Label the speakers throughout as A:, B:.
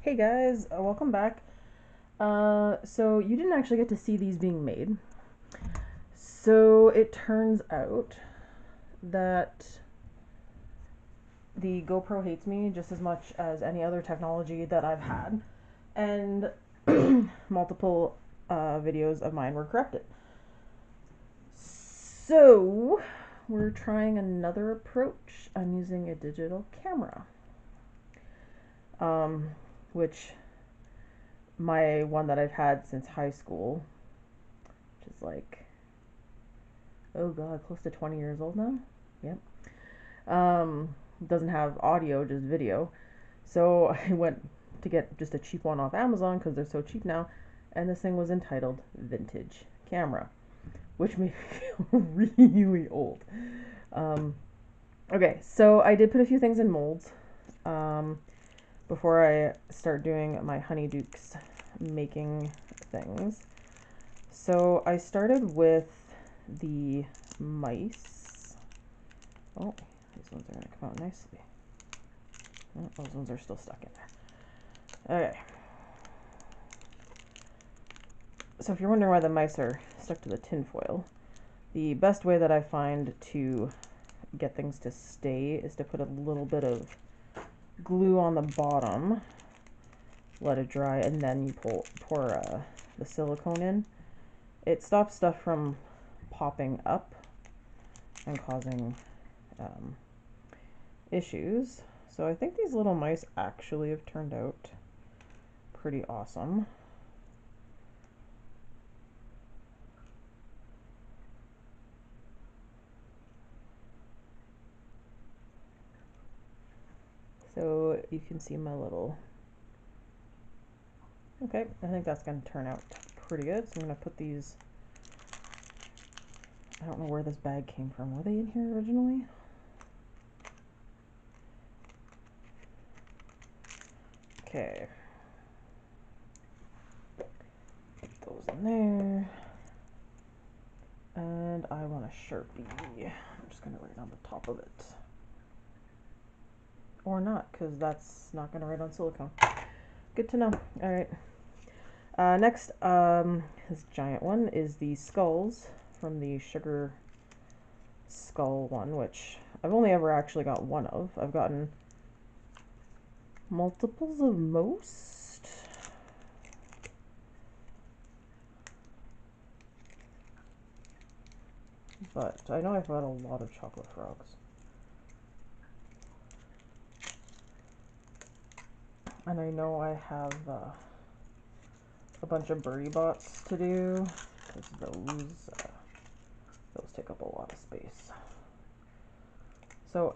A: Hey guys, welcome back. So you didn't actually get to see these being made. So it turns out that the GoPro hates me just as much as any other technology that I've had, and multiple videos of mine were corrupted. So we're trying another approach. I'm using a digital camera, um, which my one that I've had since high school, which is like, oh god, close to 20 years old now. Yep. Doesn't have audio, just video. So I went to get just a cheap one off Amazon because they're so cheap now, and this thing was entitled Vintage Camera, which made me feel really old. Um, okay, so I did put a few things in molds um, before I start doing my Honeydukes making things. So I started with the mice. Oh, these ones are going to come out nicely. Oh, those ones are still stuck in there. Okay. So if you're wondering why the mice are stuck to the tin foil, the best way that I find to get things to stay is to put a little bit of glue on the bottom, let it dry, and then you pour the silicone in. It stops stuff from popping up and causing issues. So I think these little mice actually have turned out pretty awesome. So you can see my little, okay, I think that's going to turn out pretty good. So I'm going to put these, I don't know where this bag came from. Were they in here originally? Okay. Put those in there. And I want a Sharpie. I'm just going to write on the top of it. Or not, because that's not going to write on silicone. Good to know. Alright. Next, this giant one is the skulls from the Sugar Skull one, which I've only ever actually got one of. I've gotten multiples of most. But I know I've got a lot of chocolate frogs. And I know I have a bunch of birdie bots to do, because those take up a lot of space. So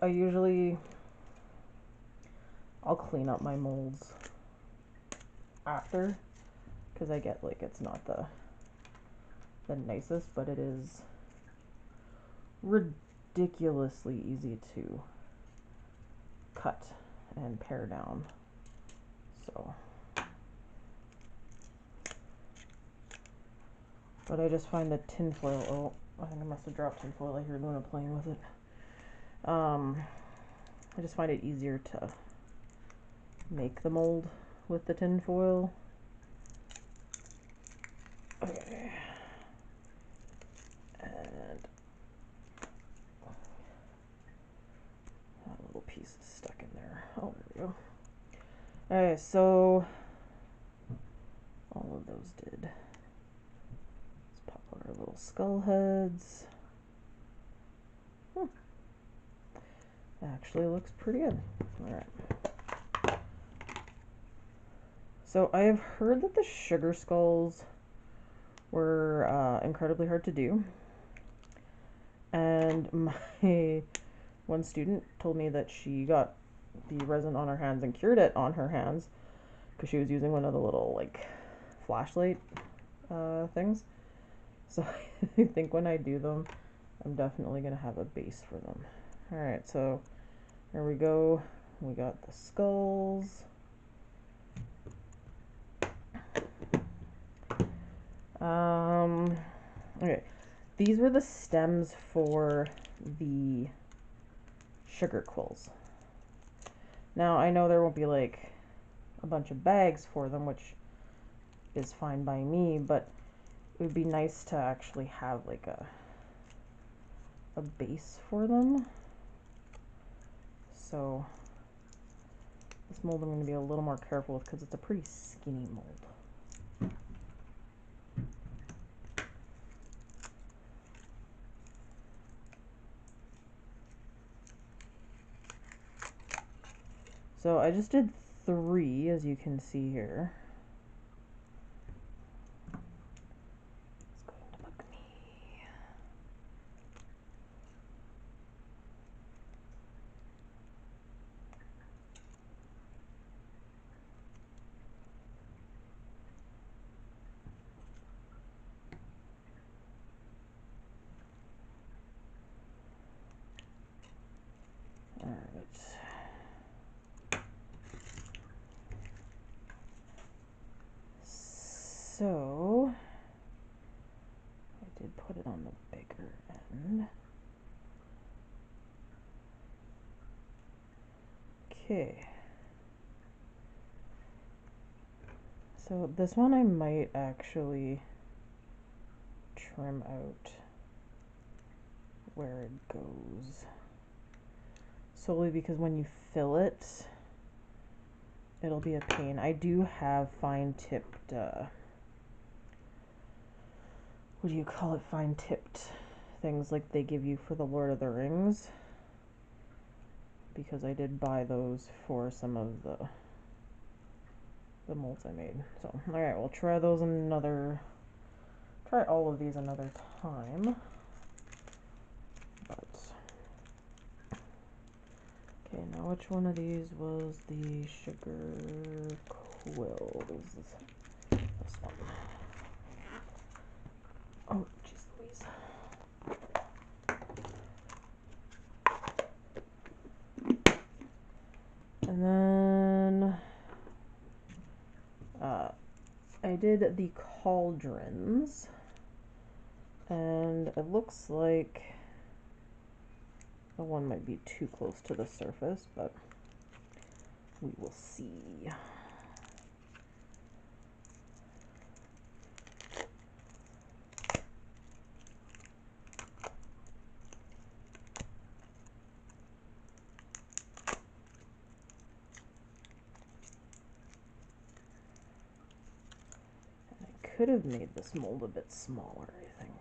A: I'll clean up my molds after, because I get like it's not the nicest, but it is ridiculously easy to cut and pare down. So, but I just find the tinfoil, oh, I think I must have dropped tinfoil. I hear Luna playing with it. I just find it easier to make the mold with the tinfoil. Okay. And that little piece is stuck in there. Oh, there we go. Alright, so all of those did. Let's pop out our little skull heads. Actually looks pretty good. Alright. So I have heard that the sugar skulls were incredibly hard to do. And my one student told me that she got the resin on her hands and cured it on her hands because she was using one of the little like flashlight things. So I think when I do them, I'm definitely gonna have a base for them. Alright, so there we go. We got the skulls. Okay. These were the stems for the sugar quills. Now, I know there won't be like a bunch of bags for them, which is fine by me, but it would be nice to actually have like a base for them. So this mold I'm going to be a little more careful with because it's a pretty skinny mold. So I just did 3, as you can see here. It's going to bug me. All right. So I did put it on the bigger end. Okay. So this one I might actually trim out where it goes. Solely because when you fill it, it'll be a pain. I do have fine-tipped, what do you call it, fine-tipped things like they give you for the Lord of the Rings. Because I did buy those for some of the molds I made. So, alright, we'll try those try all of these another time. But, okay, now which one of these was the sugar quill? This one. Oh, jeez Louise. And then I did the cauldrons, and it looks like the one might be too close to the surface, but we will see. Could have made this mold a bit smaller, I think.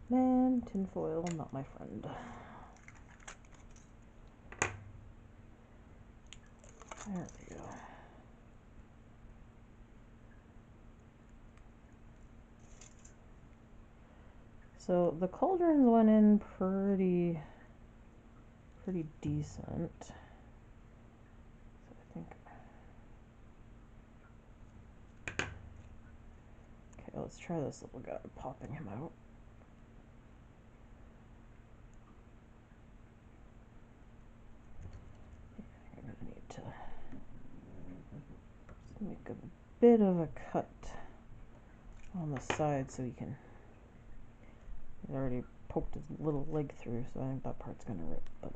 A: Man, tinfoil, not my friend. There we go. So the cauldrons went in pretty decent. So I think. Okay, let's try this little guy, popping him out. I'm gonna need to just make a bit of a cut on the side so he can. He's already poked his little leg through, so I think that part's gonna rip. But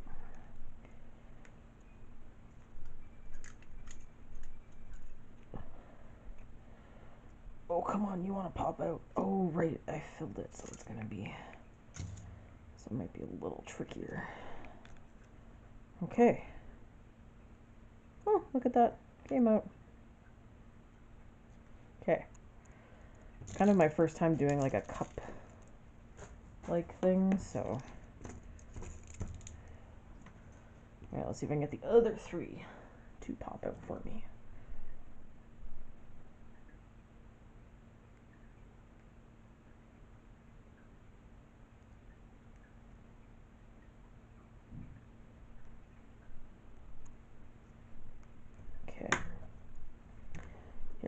A: oh, come on, you want to pop out? Oh, right, I filled it, so it's gonna be. So it might be a little trickier. Okay. Oh, look at that. Came out. Okay. It's kind of my first time doing like a cup-like thing, so. Alright, let's see if I can get the other 3 to pop out for me.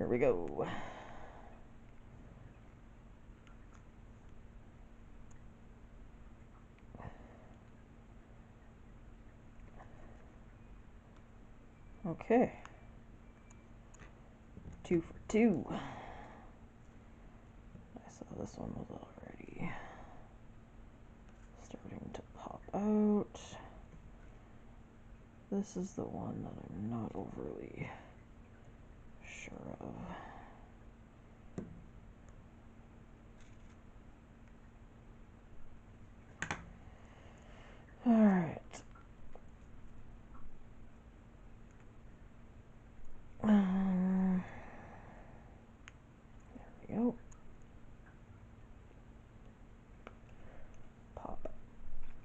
A: Here we go. Okay. 2 for 2. I saw this one was already starting to pop out. This is the one that I'm not overly sure of. Alright. There we go. Pop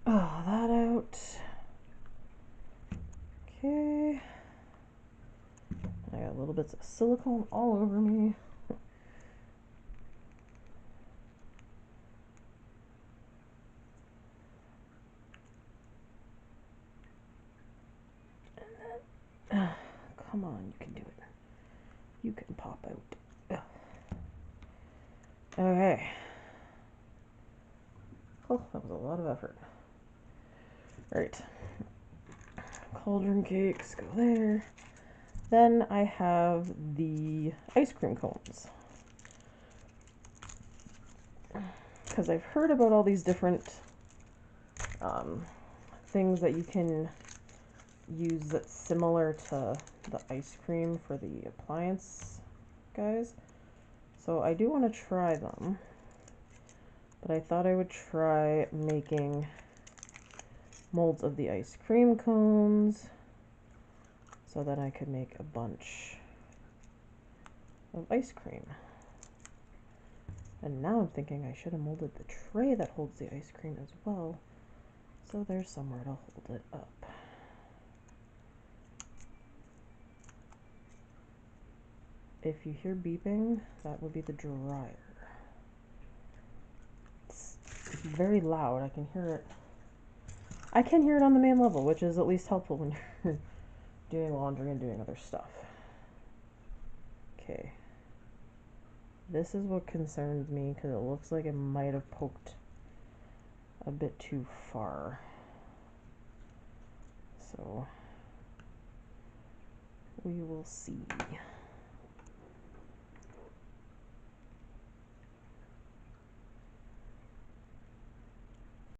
A: that out. Okay. I got little bits of silicone all over me. Come on, you can do it. You can pop out. Okay. Oh, that was a lot of effort. Alright. Cauldron cakes go there. Then I have the ice cream cones. Because I've heard about all these different things that you can use that's similar to the ice cream for the appliance guys. So I do want to try them. But I thought I would try making molds of the ice cream cones so that I could make a bunch of ice cream. And now I'm thinking I should have molded the tray that holds the ice cream as well, so there's somewhere to hold it up. If you hear beeping, that would be the dryer. It's very loud. I can hear it. I can hear it on the main level, which is at least helpful when you're doing laundry and doing other stuff. Okay. This is what concerns me because it looks like it might have poked a bit too far. So we will see.